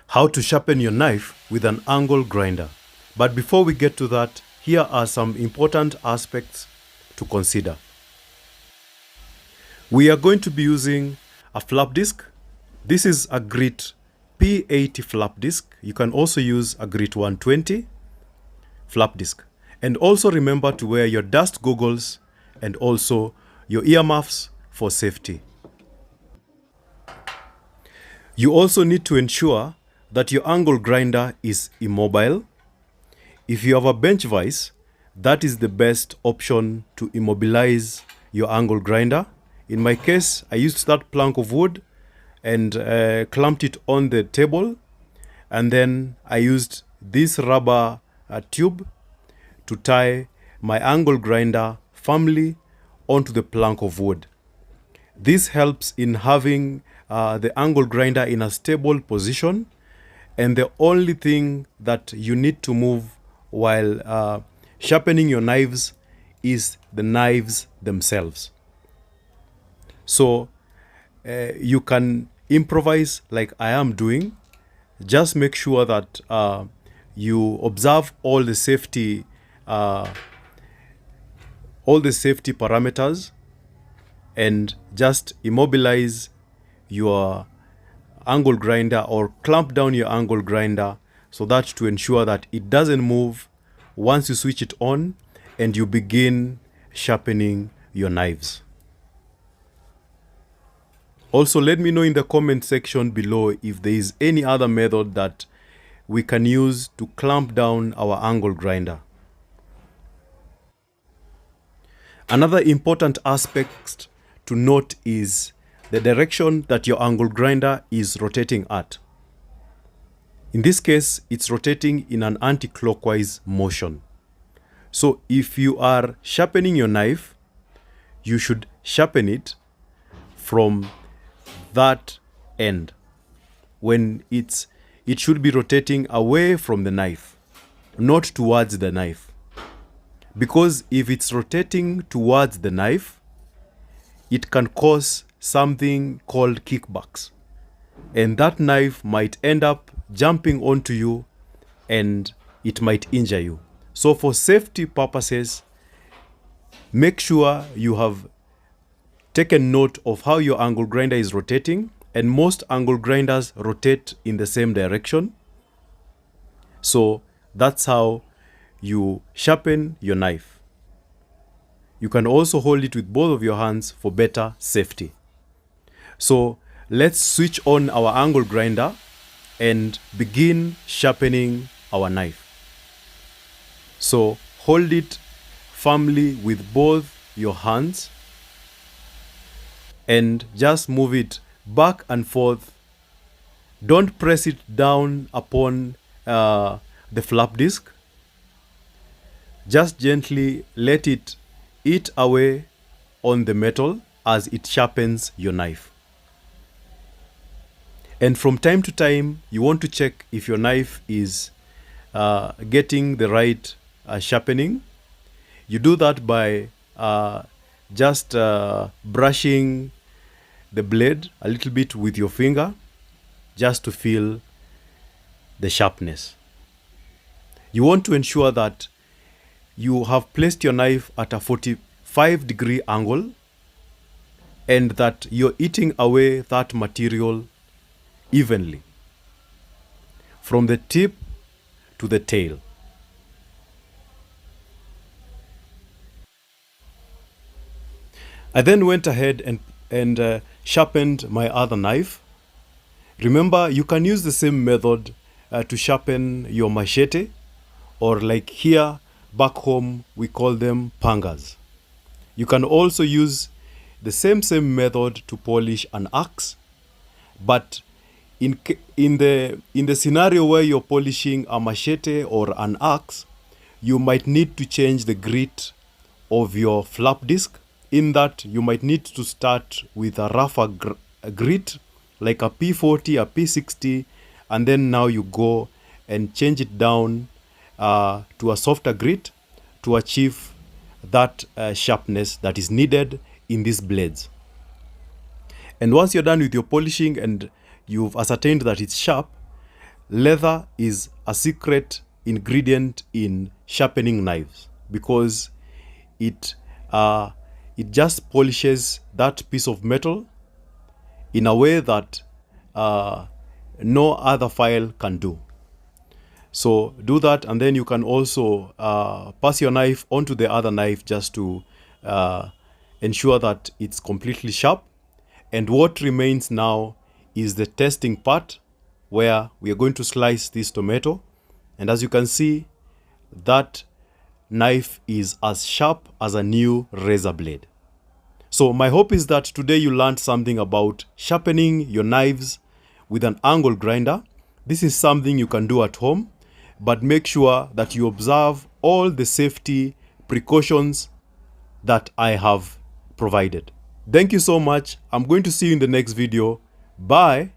how to sharpen your knife with an angle grinder. But before we get to that, here are some important aspects to consider. We are going to be using a flap disc. This is a Grit P80 flap disc. You can also use a Grit 120 flap disc. And also remember to wear your dust goggles and also your earmuffs for safety. You also need to ensure that your angle grinder is immobile. If you have a bench vise, that is the best option to immobilize your angle grinder. In my case, I used that plank of wood and clamped it on the table, and then I used this rubber tube to tie my angle grinder firmly onto the plank of wood. This helps in having the angle grinder in a stable position, and the only thing that you need to move while sharpening your knives is the knives themselves. So you can improvise like I am doing. Just make sure that you observe all the safety parameters, and just immobilize your angle grinder or clamp down your angle grinder so that to ensure that it doesn't move once you switch it on and you begin sharpening your knives. Also, let me know in the comment section below if there is any other method that we can use to clamp down our angle grinder. Another important aspect to note is the direction that your angle grinder is rotating at. In this case, it's rotating in an anti-clockwise motion. So if you are sharpening your knife, you should sharpen it from that end. When it should be rotating away from the knife, not towards the knife. Because if it's rotating towards the knife, it can cause something called kickbacks. And that knife might end up jumping onto you and it might injure you. So for safety purposes, make sure you have taken note of how your angle grinder is rotating, and most angle grinders rotate in the same direction. So that's how you sharpen your knife. You can also hold it with both of your hands for better safety. So let's switch on our angle grinder and begin sharpening our knife. So hold it firmly with both your hands and just move it back and forth. Don't press it down upon the flap disc. Just gently let it eat away on the metal as it sharpens your knife. And from time to time, you want to check if your knife is getting the right sharpening. You do that by just brushing the blade a little bit with your finger, just to feel the sharpness. You want to ensure that you have placed your knife at a 45-degree angle and that you're eating away that material evenly from the tip to the tail. I then went ahead and sharpened my other knife. Remember, you can use the same method to sharpen your machete, or like here back home we call them pangas. You can also use the same method to polish an axe, but in the scenario where you're polishing a machete or an axe, you might need to change the grit of your flap disc, in that you might need to start with a rougher grit like a P40, a P60, and then now you go and change it down to a softer grit to achieve that sharpness that is needed in these blades. And once you're done with your polishing and you've ascertained that it's sharp, leather is a secret ingredient in sharpening knives because it just polishes that piece of metal in a way that no other file can do. So do that, and then you can also pass your knife onto the other knife just to ensure that it's completely sharp. And what remains now is the testing part, where we are going to slice this tomato. And as you can see, that knife is as sharp as a new razor blade. So my hope is that today you learned something about sharpening your knives with an angle grinder. This is something you can do at home, but make sure that you observe all the safety precautions that I have provided. Thank you so much. I'm going to see you in the next video. Bye.